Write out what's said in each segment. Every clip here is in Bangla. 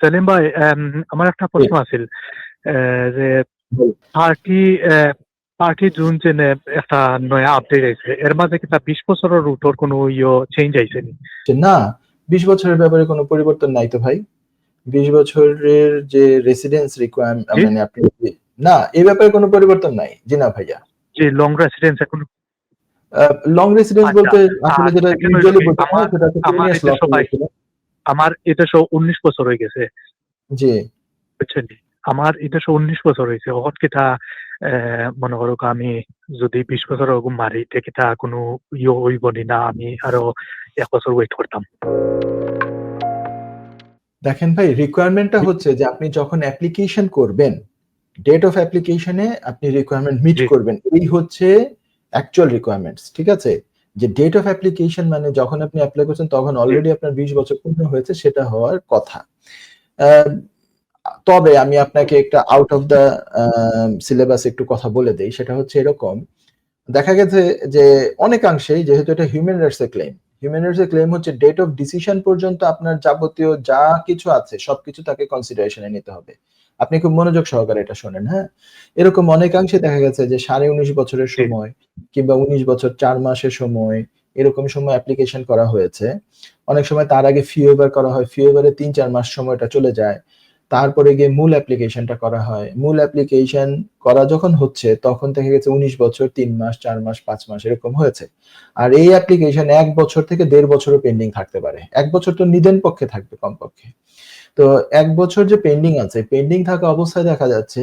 সেলিম ভাই, আমার একটা প্রশ্ন আছিল যে পার্টি পার্টি জুন যে একটা নয়া আপডেট আইছে, এর মাঝে কি 20 বছরের রুটর কোনো চেঞ্জ আইছে নি? না, 20 বছরের ব্যাপারে কোনো পরিবর্তন নাই তো ভাই। 20 বছরের যে রেসিডেন্স রিকোয়ারমেন্ট জি মানে আপনি না, এই ব্যাপারে কোনো পরিবর্তন নাই। জি না ভাইয়া। জি, লং রেসিডেন্স এখন। লং রেসিডেন্স আচ্ছা, বলতে আসলে আর যেটা সেকেন্ড হইল ইউজুয়ালি কি, বোঝানো আমার হয় সেটা হচ্ছে 10 আমার ইয়ার্স এটা লক সবাই হয়েছিল। আমার এটা 19 বছর হয়ে গেছে, জি। বুঝছেন? আমার এটা 19 বছর হয়েছে। হঠাৎ কিটা মনে করো আমি যদি 20 বছর ওরকম মারি কিটা কোনো হইব নি না, আমি আরো 1 বছর ওয়েট করতাম? দেখেন ভাই, রিকোয়ারমেন্টটা হচ্ছে যে আপনি যখন অ্যাপ্লিকেশন করবেন, ডেট অফ অ্যাপ্লিকেশনে আপনি রিকোয়ারমেন্ট মিট জি করবেন। এই হচ্ছে অ্যাকচুয়াল রিকোয়ারমেন্টস। ঠিক আছে? যে ডেট অফ অ্যাপ্লিকেশন মানে যখন আপনি এপ্লাই করছেন তখন জি অলরেডি আপনার 20 বছর পূর্ণ হয়েছে, সেটা হওয়ার কথা। তবে আমি আপনাকে একটা আউট অফ দ্য সিলেবাস একটু কথা বলে দেই। সেটা হচ্ছে এরকম, দেখা গেছে যে অনেকাংশেই যেহেতু এটা হিউম্যান রাইটস এর ক্লেম, হিউম্যান রাইটস এর ক্লেম হচ্ছে ডেট অফ ডিসিশন পর্যন্ত আপনার যাবতীয় যা কিছু আছে সবকিছু তাকে কনসিডারেশনে নিতে হবে। আপনি খুব মনোযোগ সহকারে এটা শোনেন, হ্যাঁ? এরকম অনেকাংশে দেখা গেছে যে 19.5 বছরের জি সময় কিংবা 19 বছর 4 মাসের সময় এরকম সময় অ্যাপ্লিকেশন করা হয়েছে। অনেক সময় তার আগে ফি ওয়েভার করা হয়। ফি ওয়েভারে 3-4 মাস সময়টা চলে যায়। তারপরে গিয়ে মূল অ্যাপ্লিকেশনটা করা হয়। মূল অ্যাপ্লিকেশন করা যখন হচ্ছে তখন দেখা গেছে 19 বছর 3 মাস 4 মাস 5 মাস এরকম হয়েছে। আর এই অ্যাপ্লিকেশন 1 বছর থেকে 1.5 বছরও পেন্ডিং থাকতে পারে। 1 বছর তো নিদেন পক্ষে থাকবে কমপক্ষে। তো 1 বছর যে পেন্ডিং আছে, পেন্ডিং থাকা অবস্থায় দেখা যাচ্ছে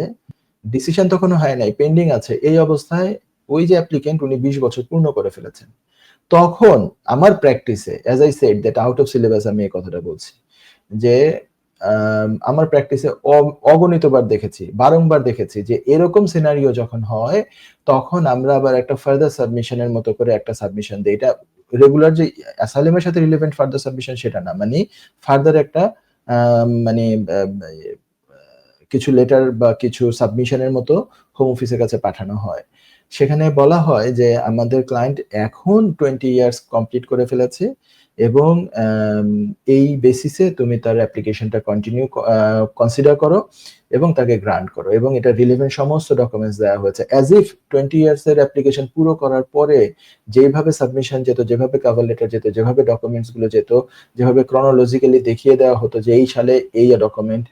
ডিসিশন তো কোনো হয় নাই, পেন্ডিং আছে। এই অবস্থায় ওই যে অ্যাপ্লিক্যান্ট উনি 20 বছর পূর্ণ করে ফেলেছেন। তখন আমার প্র্যাকটিসে as I said that out of syllabus আমি এই কথাটা বলছি যে আমার প্র্যাকটিসে অগণিতবার দেখেছি, বারংবার দেখেছি যে এরকম সিনারিও যখন হয় তখন আমরা আবার একটা ফার্দার সাবমিশনের মতো করে একটা সাবমিশন দেই। এটা রেগুলার যে অ্যাসাইলামের সাথে রিলেভেন্ট ফার্দার সাবমিশন সেটা না, মানে ফার্দার একটা মানে কিছু লেটার বা কিছু সাবমিশনের মতো হোম অফিসের কাছে পাঠানো হয়। সেখানে বলা হয় যে আমাদের ক্লায়েন্ট এখন 20 ইয়ার্স কমপ্লিট করে ফেলেছে এবং এই বেসিসে তুমি তার অ্যাপ্লিকেশনটা কনসিডার করো এবং তাকে গ্রান্ট করো, এবং এটা রিলেভেন্ট সমস্ত ডকুমেন্টস দেওয়া হয়েছে অ্যাজ ইফ 20 ইয়ার্স এর অ্যাপ্লিকেশন পুরো করার পরে যেভাবে সাবমিশন যেত, যেভাবে কভার লেটার যেত, যেভাবে ডকুমেন্টস গুলো যেত, যেভাবে ক্রনোলজিক্যালি দেখিয়ে দেওয়া হতো যে এই সালে এই ডকুমেন্ট,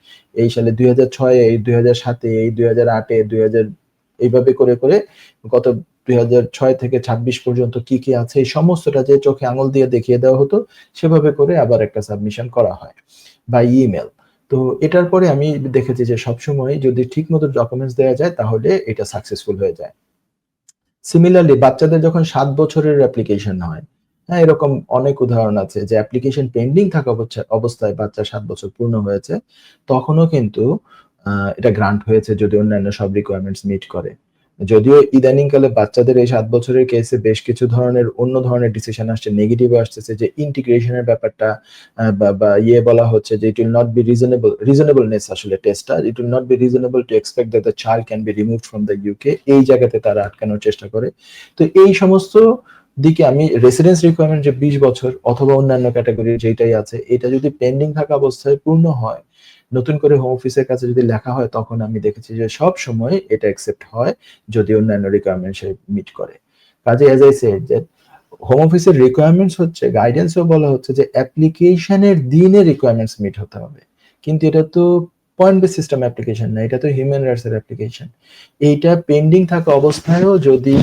এই সালে 2006 এই 2007 এই 2008 2000, এইভাবে করে করে গত 2006 থেকে 26 পর্যন্ত কি কি আছে এই সমস্তটা যে চোখে আঙুল দিয়ে দেখিয়ে দেওয়া হতো, সেভাবে করে আবার একটা সাবমিশন করা হয় বাই ইমেল। তো এটার পরে আমি দেখেছি যে সবসময় যদি ঠিক মতো ডকুমেন্টস দেওয়া যায় তাহলে এটা সাকসেসফুল হয়ে যায়। সিমিলারলি বাচ্চাদের যখন 7 বছরের অ্যাপ্লিকেশন হয়, হ্যাঁ, এরকম অনেক উদাহরণ আছে যে অ্যাপ্লিকেশন পেন্ডিং থাকা অবস্থায় বাচ্চা 7 বছর পূর্ণ হয়েছে, তখনও কিন্তু এটা গ্রান্ট হয়েছে যদি অন্যান্য সব রিকোয়ারমেন্টস মিট করে। যদিও ইদানিংকালে বাচ্চাদের এই 7 বছরের কেসে বেশ কিছু ধরনের অন্য ধরনের ডিসিশন আসছে, নেগেটিভ আসতেছে যে ইন্টিগ্রেশনের ব্যাপারটা বা বলা হচ্ছে যে it will not be reasonableness আসলে টেস্টটা, it will not be reasonable to expect that the child can be removed from the UK, এই জায়গাতে তারা আটকানোর চেষ্টা করে। তো এই সমস্ত দিকে আমি রেসিডেন্স রিকোয়ারমেন্ট যে 20 বছর অথবা অন্যান্য ক্যাটাগরির যেটাই আছে, এটা যদি পেন্ডিং থাকা অবস্থায় পূর্ণ হয়, নতুন করে হোম অফিসের কাছে যদি লেখা হয়, তখন আমি দেখেছি যে সব সময় এটা অ্যাকসেপ্ট হয় যদি অন্যান্য রিকোয়ারমেন্ট সে মিট করে। কাজে এজ আই সেড যে হোম অফিসের রিকোয়ারমেন্টস হচ্ছে, গাইডেন্সও বলা হচ্ছে যে অ্যাপ্লিকেশনের দিনে রিকোয়ারমেন্টস মিট হতে হবে, কিন্তু এটা তো পয়েন্ট বেস সিস্টেম অ্যাপ্লিকেশন না, এটা তো হিউম্যান রাইটস এর অ্যাপ্লিকেশন। এইটা পেন্ডিং থাকা অবস্থায়ও যদি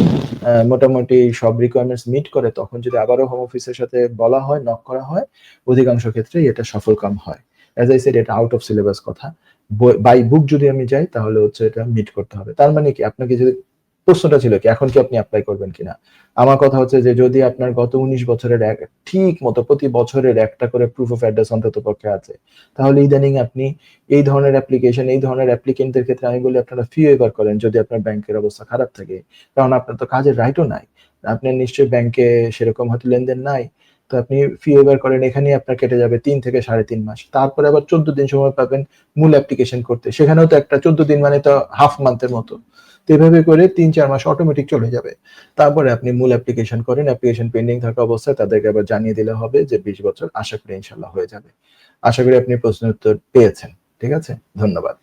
মোটামুটি সব রিকোয়ারমেন্টস মিট করে, তখন যদি আবারও হোম অফিসের সাথে বলা হয়, নক করা হয়, অধিকাংশ ক্ষেত্রেই এটা সফলকাম হয়। অ্যাজ আই সেড এটা আউট অফ সিলেবাস কথা। বাই বুক যদি আমি যাই তাহলে হচ্ছে এটা মিট করতে হবে। তার মানে কি, আপনাকে যদি প্রশ্নটা ছিল কি এখন কি আপনি অ্যাপ্লাই করবেন কিনা, আমার কথা হচ্ছে যে যদি আপনার গত 19 বছরের ঠিক মতো প্রতি বছরের একটা করে প্রুফ অফ অ্যাড্রেস অন্তত পক্ষে আছে, তাহলে ইদানিং আপনি এই ধরনের অ্যাপ্লিকেশন, এই ধরনের অ্যাপ্লিকেন্টদের ক্ষেত্রে আমি বলি আপনারা ফি ওয়েভার করেন যদি আপনার ব্যাংকের অবস্থা খারাপ থাকে, কারণ আপনার তো কাজের রাইটও নাই, আপনার নিশ্চয়ই ব্যাংকে সেরকম হয়তো লেনদেন নাই, তো আপনি ফি ওয়েভার করেন, এখানেই আপনার কেটে যাবে 3 থেকে 3.5 মাস, তারপরে আবার 14 দিন সময় পাবেন মূল অ্যাপ্লিকেশন করতে, সেখানেও তো একটা 14 দিন মানে তো হাফ মান্থের মতো। তো এভাবে করে 3-4 মাস অটোমেটিক চলে যাবে। তারপরে আপনি মূল অ্যাপ্লিকেশন করেন, অ্যাপ্লিকেশন পেন্ডিং থাকা অবস্থায় তাদেরকে আবার জানিয়ে দিলে হবে যে 20 বছর, আশা করি ইনশাল্লাহ হয়ে যাবে। আশা করি আপনি প্রশ্নের উত্তর পেয়েছেন। ঠিক আছে? ধন্যবাদ।